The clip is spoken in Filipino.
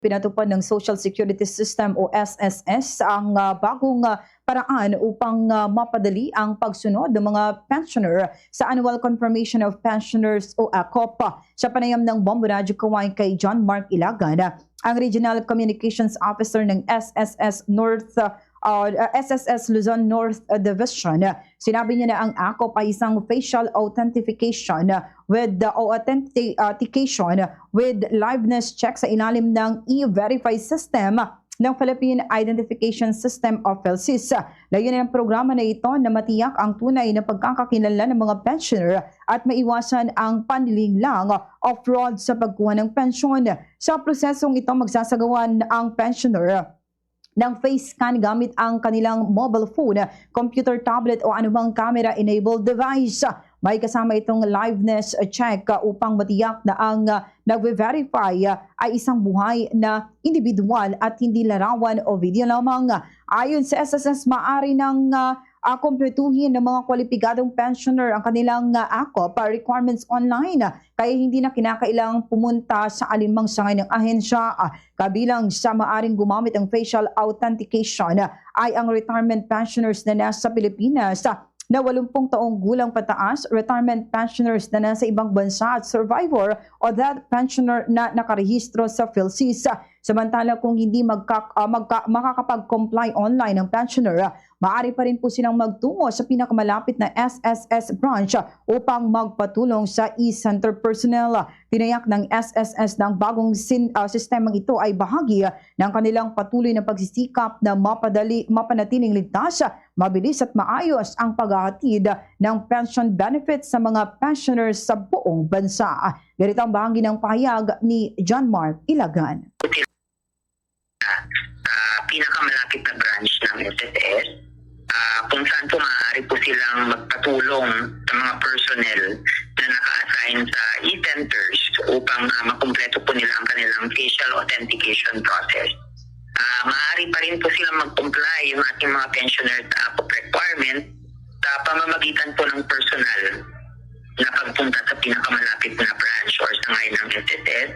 Pinatupad ng Social Security System o SSS ang bagong paraan upang mapadali ang pagsunod ng mga pensioner sa Annual Confirmation of Pensioners o ACOP. Sa panayam ng Bombo Radyo Kaway kay John Mark Ilagan, ang Regional Communications Officer ng SSS Luzon North Division. Sinabi niya na ang ACOP ay isang facial authentication with authentication with liveness check sa ilalim ng E-Verify system ng Philippine Identification System of PhilSys. Layunin ng programa na ito na matiyak ang tunay na pagkakakilanlan ng mga pensioner at maiwasan ang panlilinglang o fraud sa pagkuha ng pensyon. Sa prosesong ito, magsasagawan ang pensioner ng face scan gamit ang kanilang mobile phone, computer, tablet o anumang camera-enabled device. May kasama itong liveness check upang matiyak na ang nag-verify ay isang buhay na individual at hindi larawan o video lamang. Ayon sa SSS, maaari ng kumpletuhin ng mga kwalipikadong pensioner ang kanilang ACOP requirements online, kaya hindi na kinakailangang pumunta sa alinmang sangay ng ahensya. Kabilang sa maaring gumamit ng facial authentication ay ang retirement pensioners na nasa Pilipinas na 80 taong gulang pataas, retirement pensioners na nasa ibang bansa at survivor o death pensioner na nakarehistro sa PhilSys. Samantala kung hindi makakapag-comply online ng pensioner, maaari pa rin po silang magtungo sa pinakamalapit na SSS branch upang magpatulong sa e-center personnel. Tinayak ng SSS ng bagong sistemang ito ay bahagi ng kanilang patuloy na pagsisikap na mapanatiling ligtas, mabilis at maayos ang paghahatid ng pension benefits sa mga pensioners sa buong bansa. Ganito ang bahagi ng pahayag ni John Mark Ilagan. Pinakamalapit na branch ng SSS, kung saan po maaari po silang magpatulong sa mga personnel na naka-assign sa e-centers upang makumpleto po nila ang kanilang facial authentication process. Maaari pa rin po silang mag-comply yung ating mga pensioner requirement sa pamamagitan po ng personal na pagpunta sa pinakamalapit na branch or sangay ng SSS